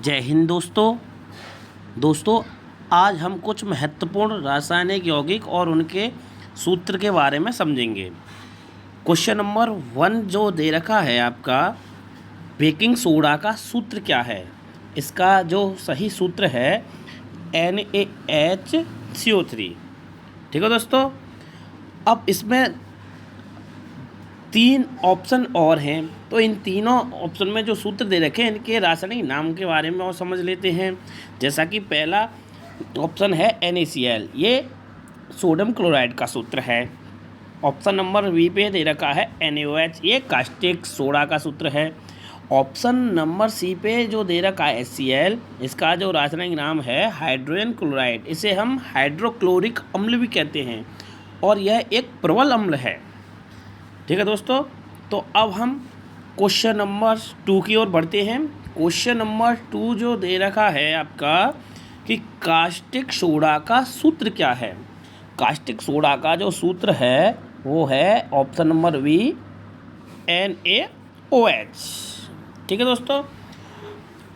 जय हिंद दोस्तों आज हम कुछ महत्वपूर्ण रासायनिक यौगिक और उनके सूत्र के बारे में समझेंगे। क्वेश्चन नंबर 1 जो दे रखा है आपका, बेकिंग सोडा का सूत्र क्या है। इसका जो सही सूत्र है NaHCO3। ठीक है दोस्तों। अब इसमें 3 ऑप्शन और हैं, तो इन तीनों ऑप्शन में जो सूत्र दे रखे हैं इनके रासायनिक नाम के बारे में और समझ लेते हैं। जैसा कि पहला ऑप्शन है NaCl, ये सोडियम क्लोराइड का सूत्र है। ऑप्शन नंबर बी पे दे रखा है NaOH, ये कास्टिक सोडा का सूत्र है। ऑप्शन नंबर सी पे जो दे रखा है HCl, इसका जो रासायनिक नाम है हाइड्रोजन क्लोराइड, इसे हम हाइड्रोक्लोरिक अम्ल भी कहते हैं और यह एक प्रबल अम्ल है। ठीक है दोस्तों। तो अब हम क्वेश्चन नंबर 2 की ओर बढ़ते हैं। क्वेश्चन नंबर 2 जो दे रखा है आपका कि कास्टिक सोडा का सूत्र क्या है। कास्टिक सोडा का जो सूत्र है वो है ऑप्शन नंबर बी NaOH। ठीक है दोस्तों।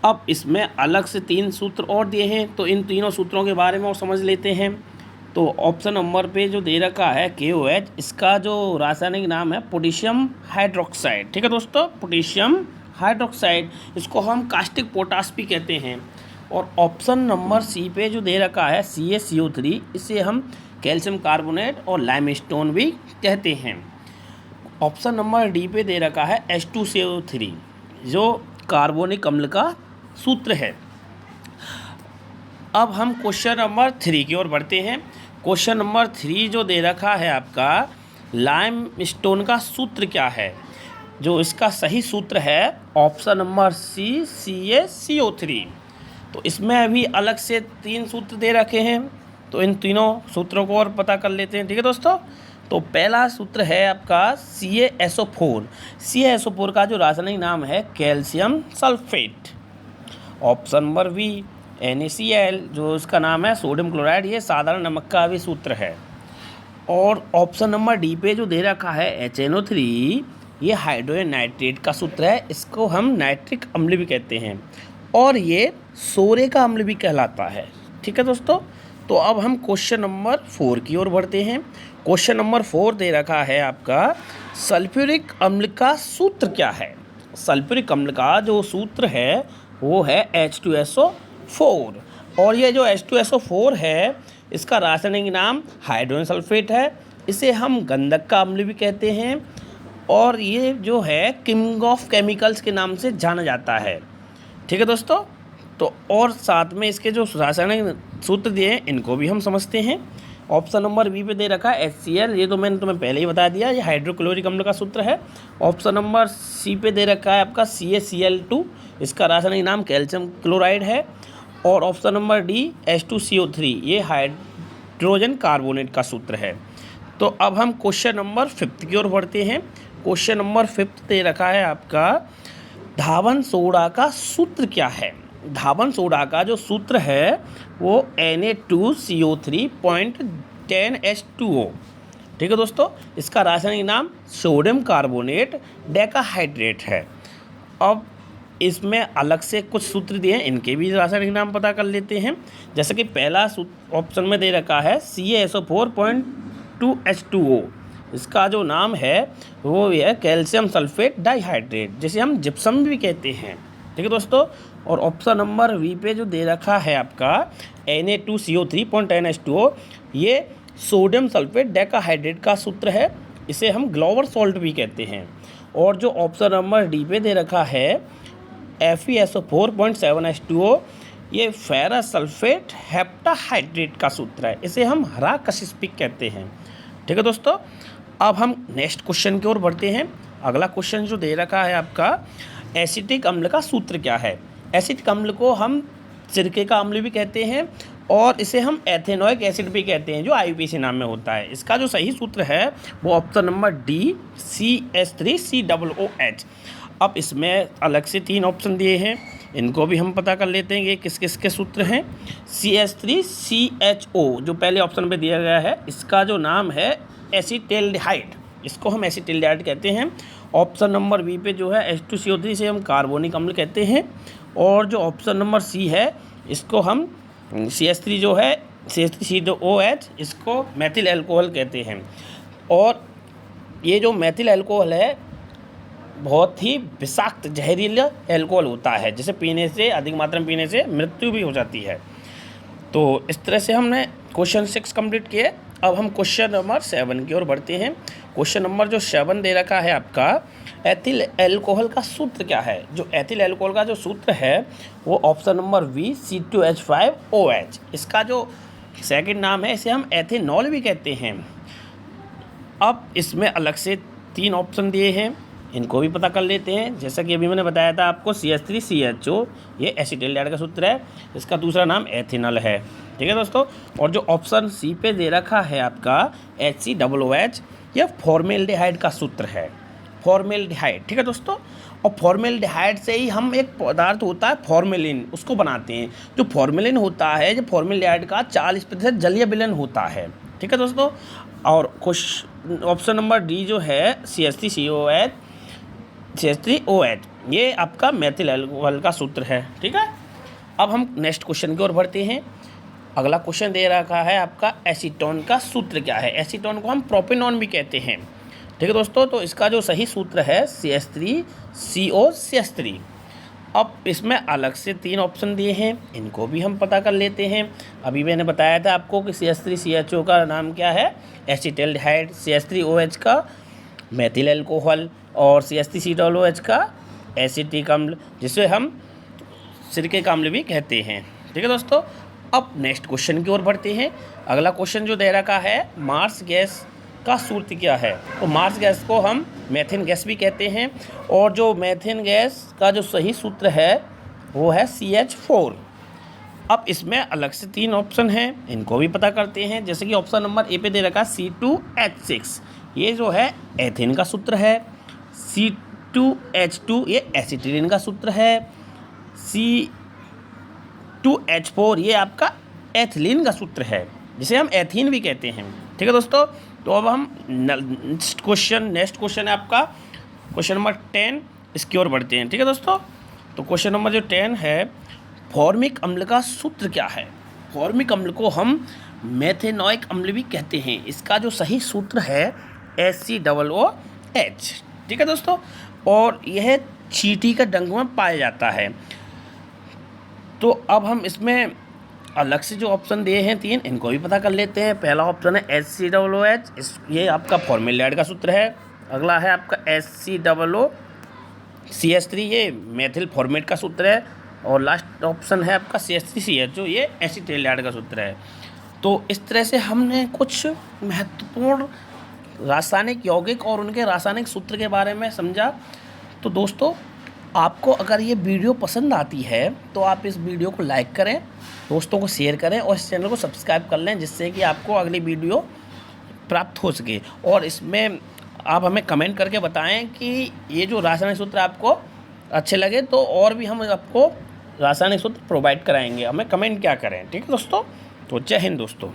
अब इसमें अलग से 3 सूत्र और दिए हैं, तो इन तीनों सूत्रों के बारे में और समझ लेते हैं। तो ऑप्शन नंबर पे जो दे रखा है KOH, इसका जो रासायनिक नाम है पोटेशियम हाइड्रोक्साइड। ठीक है दोस्तों, पोटेशियम हाइड्रोक्साइड, इसको हम कास्टिक पोटाश भी कहते हैं। और ऑप्शन नंबर सी पे जो दे रखा है CaCO3, इसे हम कैल्शियम कार्बोनेट और लाइमस्टोन भी कहते हैं। ऑप्शन नंबर डी पे दे रखा है H2CO3, जो कार्बोनिक अम्ल का सूत्र है। अब हम क्वेश्चन नंबर 3 की ओर बढ़ते हैं। क्वेश्चन नंबर 3 जो दे रखा है आपका, लाइमस्टोन का सूत्र क्या है। जो इसका सही सूत्र है ऑप्शन नंबर सी CaCO3। तो इसमें अभी अलग से 3 सूत्र दे रखे हैं, तो इन तीनों सूत्रों को और पता कर लेते हैं। ठीक है दोस्तों। तो पहला सूत्र है आपका CaSO4। CaSO4 का जो रासायनिक नाम है calcium sulphate. Option number B NaCl, जो इसका नाम है सोडियम क्लोराइड, ये साधारण नमक का भी सूत्र है। और ऑप्शन नंबर डी पे जो दे रखा है HNO3, ये हाइड्रोजन नाइट्रेट का सूत्र है, इसको हम नाइट्रिक अम्ल भी कहते हैं और ये सोरे का अम्ल भी कहलाता है। ठीक है दोस्तों। तो अब हम क्वेश्चन नंबर 4 की ओर बढ़ते हैं। क्वेश्चन नंबर 4 दे रखा है आपका, सल्फ्यूरिक अम्ल का सूत्र क्या है। सल्फ्यूरिक अम्ल का जो सूत्र है वो है H2SO4, और ये जो H2SO4 है इसका रासायनिक नाम हाइड्रोजन सल्फेट है, इसे हम गंधक का अम्ल भी कहते हैं और ये जो है किंग ऑफ केमिकल्स के नाम से जाना जाता है। ठीक है दोस्तों। तो और साथ में इसके जो रासायनिक सूत्र दिए हैं इनको भी हम समझते हैं। ऑप्शन नंबर बी पे दे रखा है HCl, ये तो मैंने तुम्हें पहले ही बता दिया, ये हाइड्रोक्लोरिक अम्ल का सूत्र है। ऑप्शन नंबर सी पे दे रखा है आपका CaCl2, इसका रासायनिक नाम कैल्शियम क्लोराइड है। और ऑप्शन नंबर डी H2CO3, ये हाइड्रोजन कार्बोनेट का सूत्र है। तो अब हम क्वेश्चन नंबर 5 की ओर बढ़ते हैं। क्वेश्चन नंबर 5 दे रखा है आपका, धावन सोडा का सूत्र क्या है। धावन सोडा का जो सूत्र है वो Na2CO3.10H2O। ठीक है दोस्तों। इसका रासायनिक नाम सोडियम कार्बोनेट डेकाहाइड्रेट है। अब इसमें अलग से कुछ सूत्र दिए हैं, इनके भी रासायनिक नाम पता कर लेते हैं। जैसे कि पहला ऑप्शन में दे रखा है CaSO4.2H2O, इसका जो नाम है वो है कैल्शियम सल्फेट डाइहाइड्रेट, जिसे हम जिप्सम भी कहते हैं। ठीक है दोस्तों। और ऑप्शन नंबर वी पे जो दे रखा है आपका Na2CO3.10H2O, ये सोडियम सल्फेट डेकाहाइड्रेट का सूत्र है, इसे हम ग्लोवर सॉल्ट भी कहते हैं। और जो ऑप्शन नंबर डी पे दे रखा है FeSO4.7H2O, ये फेरस सल्फेट हेप्टाहाइड्रेट का सूत्र है, इसे हम हरा कशिश भी कहते हैं। ठीक है दोस्तों। अब हम नेक्स्ट क्वेश्चन की ओर बढ़ते हैं। अगला क्वेश्चन जो दे रखा है आपका, एसिटिक अम्ल का सूत्र क्या है। एसिटिक अम्ल को हम सिरके का अम्ल भी कहते हैं और इसे हम एथेनोइक एसिड भी कहते हैं, जो IUPAC नाम में होता है। इसका जो सही सूत्र है वो ऑप्शन नंबर डी CH3COOH। अब इसमें अलग से 3 ऑप्शन दिए हैं, इनको भी हम पता कर लेते हैं ये किस किस के सूत्र हैं। CH3CHO जो पहले ऑप्शन पे दिया गया है, इसका जो नाम है एसिटेल्डिहाइड, इसको हम एसिटेल्डिहाइड कहते हैं। ऑप्शन नंबर बी पे जो है H2CO3 से हम कार्बोनिक अम्ल कहते हैं, और जो ऑप्शन नंबर सी है इसको हम CH3 जो है CH3COOH इसको मैथिल अल्कोहल कहते हैं। और ये जो मैथिल अल्कोहल है बहुत ही विषाक्त जहरीला अल्कोहल होता है, जिसे पीने से, अधिक मात्रा में पीने से मृत्यु भी हो जाती है। तो इस तरह से हमने क्वेश्चन 6 कंप्लीट किए। अब हम क्वेश्चन नंबर 7 की ओर बढ़ते हैं। क्वेश्चन नंबर जो 7 दे रखा है आपका, एथिल अल्कोहल का सूत्र क्या है। जो एथिल अल्कोहल का जो सूत्र है वो ऑप्शन नंबर बी C2H5OH। इसका जो सेकंड नाम है इसे हम एथेनॉल भी कहते हैं। अब इसमें अलग से 3 ऑप्शन दिए हैं, इनको भी पता कर लेते हैं। जैसा कि अभी मैंने बताया था आपको, CH3CHO ये एसिटिल्डिहाइड का सूत्र है, इसका दूसरा नाम एथेनॉल है। ठीक है दोस्तों। और जो ऑप्शन सी पे दे रखा है आपका HCOOH, यह फॉर्मेल्डिहाइड का सूत्र है, फॉर्मेल्डिहाइड। ठीक है दोस्तों। और फॉर्मेल्डिहाइड से ही हम एक पदार्थ होता है फॉर्मेलिन, उसको बनाते हैं। जो फॉर्मेलिन होता है, जो फॉर्मेल्डिहाइड का 40% जलीय विलयन होता है। ठीक है दोस्तों। और कुछ ऑप्शन नंबर डी जो है CH3OH ये आपका मैथिल अल्कोहल का सूत्र है। ठीक है। अब हम नेक्स्ट क्वेश्चन की ओर बढ़ते हैं। अगला क्वेश्चन दे रखा है आपका, एसीटोन का सूत्र क्या है। एसीटोन को हम प्रोपेनॉन भी कहते हैं। ठीक है दोस्तों। तो इसका जो सही सूत्र है CH3COCH3। अब इसमें अलग से 3 ऑप्शन दिए हैं, इनको भी हम पता कर लेते हैं। अभी मैंने बताया था आपको कि CH3CHO का नाम क्या है, एसिटिल्डिहाइड, CH3OH का मैथिल अल्कोहल, और CH3COOH का एसिटिक अम्ल, जिसे हम सिरके का अम्ल भी कहते हैं। ठीक है दोस्तों। अब नेक्स्ट क्वेश्चन की ओर बढ़ते हैं। अगला क्वेश्चन जो दे रखा है, मार्स गैस का सूत्र क्या है। तो मार्स गैस को हम मेथेन गैस भी कहते हैं, और जो मेथेन गैस का जो सही सूत्र है वो है CH4। अब इसमें अलग से 3 ऑप्शन हैं, इनको भी पता करते हैं। जैसे कि ऑप्शन नंबर ए पे दे रखा C2H6, ये जो है एथेन का सूत्र है। C2H2 ये एसिटिलीन का सूत्र है। C2H4 ये आपका एथिलीन का सूत्र है, जिसे हम एथीन भी कहते हैं। ठीक है दोस्तों। तो अब हम नेक्स्ट क्वेश्चन है आपका क्वेश्चन नंबर 10, इसकी ओर बढ़ते हैं। ठीक है दोस्तों। तो क्वेश्चन नंबर जो 10 है, फॉर्मिक अम्ल का सूत्र क्या है। फॉर्मिक अम्ल को हम मेथेनोइक अम्ल भी कहते हैं। इसका जो सही सूत्र है HCOOH। ठीक है दोस्तों। और यह चींटी के डंक में पाया जाता है। तो अब हम इसमें अलग से जो ऑप्शन दिए हैं 3, इनको भी पता कर लेते हैं। पहला ऑप्शन है HCOOH, ये आपका फॉर्मेल्डिहाइड का सूत्र है। अगला है आपका HCOOCH3, ये मेथिल फॉर्मेट का सूत्र है। और लास्ट ऑप्शन है आपका CH3CHO, ये एसिटिल्डिहाइड का सूत्र है। तो इस तरह से हमने कुछ महत्वपूर्ण रासायनिक यौगिक और उनके रासायनिक सूत्र के बारे में समझा। तो दोस्तों, आपको अगर ये वीडियो पसंद आती है तो आप इस वीडियो को लाइक करें, दोस्तों को शेयर करें, और इस चैनल को सब्सक्राइब कर लें, जिससे कि आपको अगली वीडियो प्राप्त हो सके। और इसमें आप हमें कमेंट करके बताएं कि ये जो रासायनिक सूत्र आपको अच्छे लगे, तो और भी हम आपको रासायनिक सूत्र प्रोवाइड कराएंगे। हमें कमेंट क्या करें। ठीक है दोस्तों। तो जय हिंद दोस्तों।